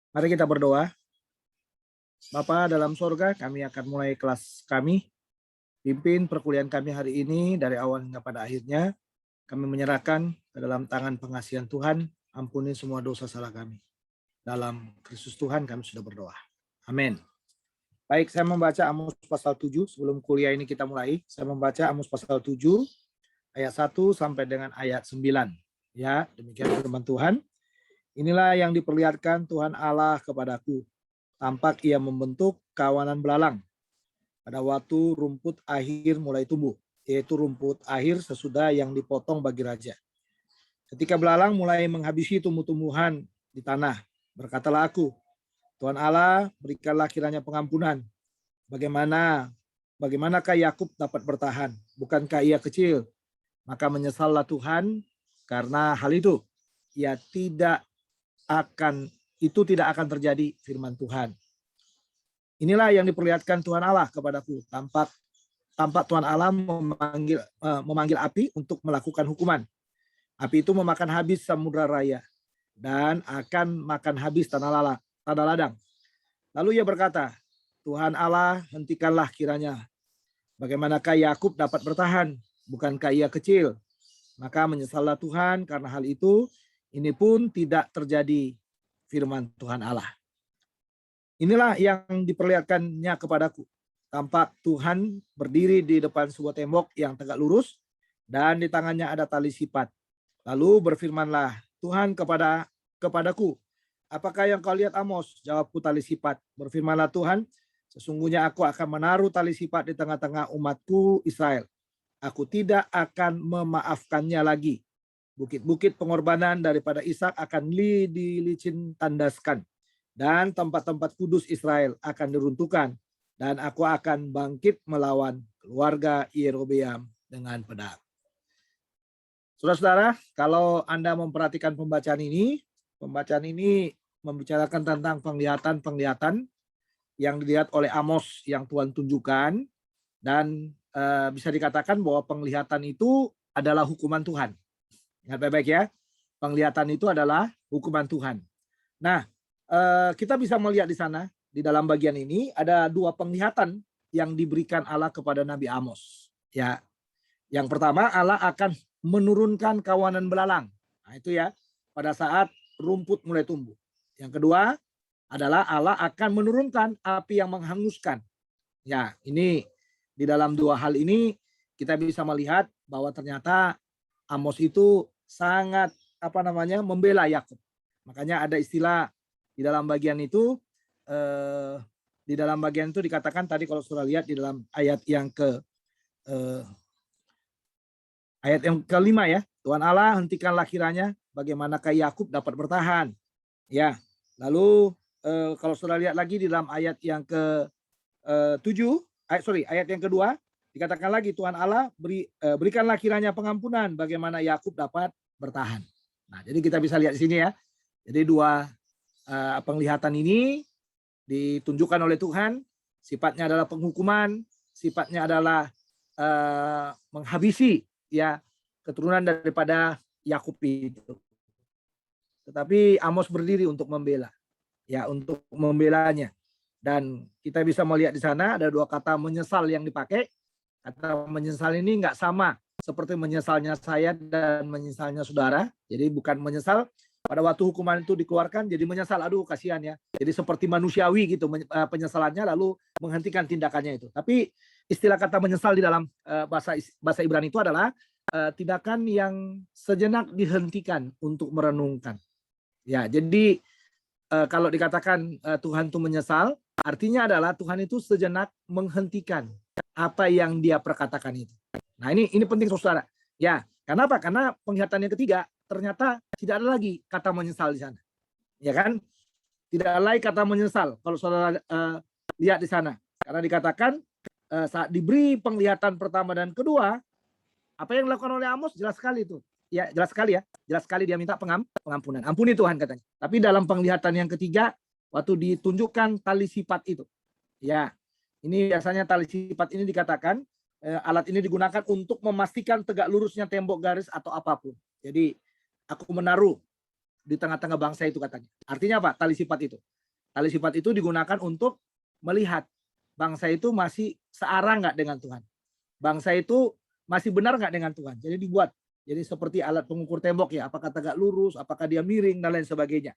Mari kita berdoa. Bapa dalam sorga, kami akan mulai kelas kami. Pimpin perkuliahan kami hari ini dari awal hingga pada akhirnya. Kami menyerahkan ke dalam tangan pengasihan Tuhan. Ampuni semua dosa salah kami. Dalam Kristus Tuhan kami sudah berdoa. Amin. Baik, saya membaca Amos pasal 7. Sebelum kuliah ini kita mulai, saya membaca Amos pasal 7 ayat 1 sampai dengan ayat 9. Ya, demikian firman Tuhan. Inilah yang diperlihatkan Tuhan Allah kepadaku. Tampak ia membentuk kawanan belalang pada waktu rumput akhir mulai tumbuh, yaitu rumput akhir sesudah yang dipotong bagi raja. Ketika belalang mulai menghabisi tumbuh-tumbuhan di tanah, berkatalah aku, Tuhan Allah, berikanlah kiranya pengampunan. Bagaimanakah Yakub dapat bertahan? Bukankah ia kecil? Maka menyesallah Tuhan karena hal itu. Itu tidak akan terjadi, firman Tuhan. Inilah yang diperlihatkan Tuhan Allah kepadaku. Tampak Tuhan Allah memanggil api untuk melakukan hukuman. Api itu memakan habis samudra raya dan akan makan habis tanah ladang. Lalu ia berkata, Tuhan Allah, hentikanlah kiranya. Bagaimanakah Yakub dapat bertahan? Bukankah ia kecil? Maka menyesallah Tuhan karena hal itu. Ini pun tidak terjadi, firman Tuhan Allah. Inilah yang diperlihatkannya kepadaku. Tampak Tuhan berdiri di depan sebuah tembok yang tegak lurus dan di tangannya ada tali sipat. Lalu berfirmanlah Tuhan kepadaku, apakah yang kau lihat Amos? Jawabku, tali sipat. Berfirmanlah Tuhan, sesungguhnya aku akan menaruh tali sipat di tengah-tengah umatku Israel. Aku tidak akan memaafkannya lagi. Bukit-bukit pengorbanan daripada Ishak akan dilicin tandaskan. Dan tempat-tempat kudus Israel akan diruntuhkan. Dan aku akan bangkit melawan keluarga Yerobeam dengan pedang. Saudara-saudara, kalau Anda memperhatikan pembacaan ini membicarakan tentang penglihatan yang dilihat oleh Amos yang Tuhan tunjukkan. Dan bisa dikatakan bahwa penglihatan itu adalah hukuman Tuhan. Ingat baik-baik ya, penglihatan itu adalah hukuman Tuhan. Nah, kita bisa melihat di sana, di dalam bagian ini ada dua penglihatan yang diberikan Allah kepada Nabi Amos. Ya, yang pertama Allah akan menurunkan kawanan belalang. Nah, itu ya, pada saat rumput mulai tumbuh. Yang kedua adalah Allah akan menurunkan api yang menghanguskan. Ya, ini di dalam dua hal ini kita bisa melihat bahwa ternyata Amos itu sangat membela Yakub. Makanya ada istilah di dalam bagian itu dikatakan tadi kalau sudah lihat di dalam ayat yang kelima ya, Tuhan Allah hentikanlah kiranya bagaimanakah Yakub dapat bertahan. Ya, lalu kalau sudah lihat lagi di dalam ayat yang ayat yang kedua dikatakan lagi Tuhan Allah berikanlah kiranya pengampunan bagaimana Yakub dapat bertahan. Nah, jadi kita bisa lihat di sini ya. Jadi dua penglihatan ini ditunjukkan oleh Tuhan, sifatnya adalah penghukuman, sifatnya adalah menghabisi ya keturunan daripada Yakub itu. Tetapi Amos berdiri untuk membela, ya untuk membelanya. Dan kita bisa melihat di sana ada dua kata menyesal yang dipakai. Kata menyesal ini nggak sama seperti menyesalnya saya dan menyesalnya saudara. Jadi bukan menyesal pada waktu hukuman itu dikeluarkan jadi menyesal, aduh kasihan ya. Jadi seperti manusiawi gitu penyesalannya lalu menghentikan tindakannya itu. Tapi istilah kata menyesal di dalam bahasa Ibrani itu adalah tindakan yang sejenak dihentikan untuk merenungkan. Ya, jadi kalau dikatakan Tuhan itu menyesal, artinya adalah Tuhan itu sejenak menghentikan apa yang dia perkatakan itu. Nah, ini penting saudara. Ya, kenapa? Karena penglihatan yang ketiga ternyata tidak ada lagi kata menyesal di sana. Ya kan? Tidak ada lagi kata menyesal kalau saudara lihat di sana. Karena dikatakan saat diberi penglihatan pertama dan kedua, apa yang dilakukan oleh Amos jelas sekali itu. Ya, jelas sekali ya. Jelas sekali dia minta pengampunan. Ampuni Tuhan katanya. Tapi dalam penglihatan yang ketiga, waktu ditunjukkan tali sifat itu. Ya, ini biasanya tali sifat ini dikatakan alat ini digunakan untuk memastikan tegak lurusnya tembok garis atau apapun. Jadi aku menaruh di tengah-tengah bangsa itu katanya. Artinya apa? Tali sifat itu. Tali sifat itu digunakan untuk melihat bangsa itu masih searah nggak dengan Tuhan. Bangsa itu masih benar nggak dengan Tuhan. Jadi dibuat. Jadi seperti alat pengukur tembok ya. Apakah tegak lurus, apakah dia miring, dan lain sebagainya.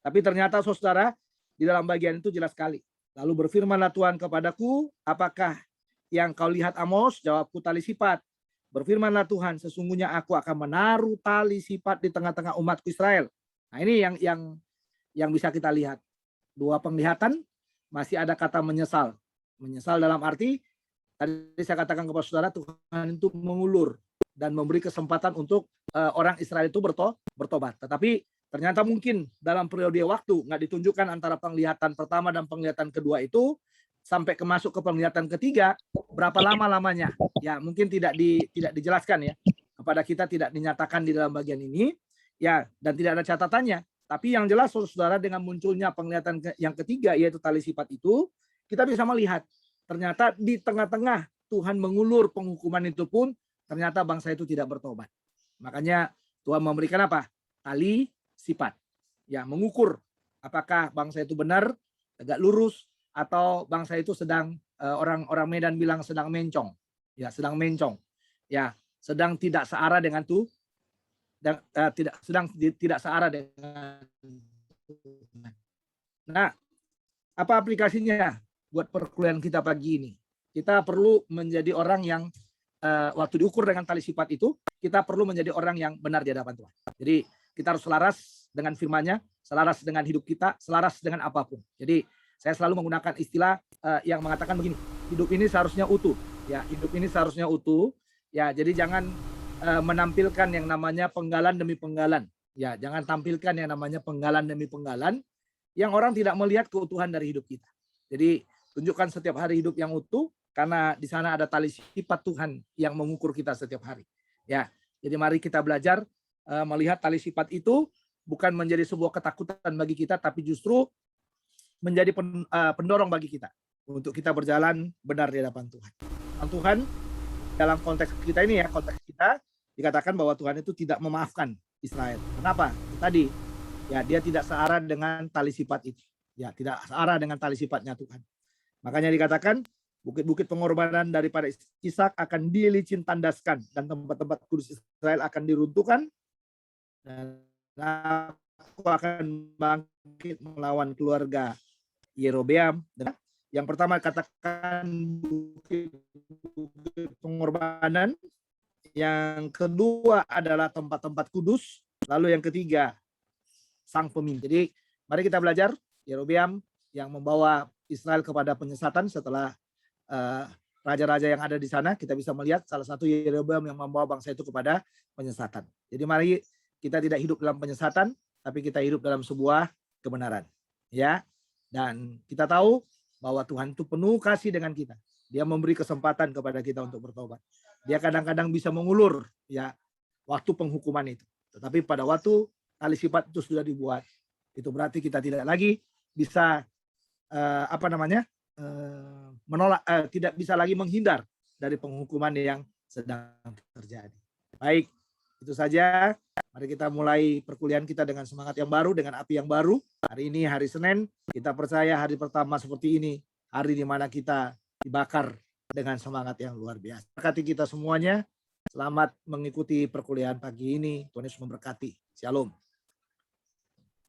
Tapi ternyata saudara, di dalam bagian itu jelas sekali. Lalu berfirmanlah Tuhan kepadaku, apakah yang kau lihat Amos? Jawabku, tali sifat. Berfirmanlah Tuhan, sesungguhnya aku akan menaruh tali sifat di tengah-tengah umatku Israel. Nah ini yang bisa kita lihat. Dua penglihatan, masih ada kata menyesal. Menyesal dalam arti, tadi saya katakan kepada saudara, Tuhan itu mengulur dan memberi kesempatan untuk orang Israel itu bertobat. Tetapi ternyata mungkin dalam periode waktu nggak ditunjukkan antara penglihatan pertama dan penglihatan kedua itu sampai masuk ke penglihatan ketiga, berapa lama lamanya? Ya mungkin tidak dijelaskan ya kepada kita, tidak dinyatakan di dalam bagian ini ya, dan tidak ada catatannya. Tapi yang jelas saudara, dengan munculnya penglihatan yang ketiga yaitu tali sifat itu, kita bisa melihat ternyata di tengah-tengah Tuhan mengulur penghukuman itu pun ternyata bangsa itu tidak bertobat. Makanya Tuhan memberikan apa? Tali sifat. Ya, mengukur apakah bangsa itu benar, tegak lurus, atau bangsa itu sedang orang Medan bilang sedang mencong. Ya, sedang mencong. Ya, sedang tidak searah dengan Tuhan. Dan tidak searah dengan Tuhan. Nah, apa aplikasinya buat perkuliahan kita pagi ini? Kita perlu menjadi orang yang waktu diukur dengan tali sifat itu, kita perlu menjadi orang yang benar di hadapan Tuhan. Jadi kita harus selaras dengan firman-Nya, selaras dengan hidup kita, selaras dengan apapun. Jadi saya selalu menggunakan istilah yang mengatakan begini, hidup ini seharusnya utuh. Ya, hidup ini seharusnya utuh. Ya, jadi jangan menampilkan yang namanya penggalan demi penggalan. Ya, jangan tampilkan yang namanya penggalan demi penggalan yang orang tidak melihat keutuhan dari hidup kita. Jadi tunjukkan setiap hari hidup yang utuh, karena di sana ada tali sifat Tuhan yang mengukur kita setiap hari. Ya, jadi mari kita belajar melihat tali sifat itu bukan menjadi sebuah ketakutan bagi kita, tapi justru menjadi pendorong bagi kita untuk kita berjalan benar di hadapan Tuhan. Tuhan dalam konteks kita ini ya, konteks kita dikatakan bahwa Tuhan itu tidak memaafkan Israel. Kenapa? Tadi ya, dia tidak searah dengan tali sifat itu. Ya, tidak searah dengan tali sifatnya Tuhan. Makanya dikatakan bukit-bukit pengorbanan daripada Ishak akan dilicin tandaskan dan tempat-tempat kudus Israel akan diruntuhkan, dan aku akan bangkit melawan keluarga Yerobeam. Yang pertama katakan bukit pengorbanan, yang kedua adalah tempat-tempat kudus, lalu yang ketiga sang pemimpin. Jadi mari kita belajar Yerobeam yang membawa Israel kepada penyesatan. Setelah raja-raja yang ada di sana, kita bisa melihat salah satu Yerobeam yang membawa bangsa itu kepada penyesatan. Jadi mari kita tidak hidup dalam penyesatan, tapi kita hidup dalam sebuah kebenaran. Ya, dan kita tahu bahwa Tuhan itu penuh kasih dengan kita. Dia memberi kesempatan kepada kita untuk bertobat. Dia kadang-kadang bisa mengulur ya waktu penghukuman itu. Tetapi pada waktu tali sifat itu sudah dibuat, itu berarti kita tidak lagi bisa menolak, tidak bisa lagi menghindar dari penghukuman yang sedang terjadi. Baik, itu saja. Mari kita mulai perkuliahan kita dengan semangat yang baru, dengan api yang baru. Hari ini hari Senin, kita percaya hari pertama seperti ini, hari di mana kita dibakar dengan semangat yang luar biasa. Berkati kita semuanya. Selamat mengikuti perkuliahan pagi ini. Tuhan Yesus memberkati. Shalom.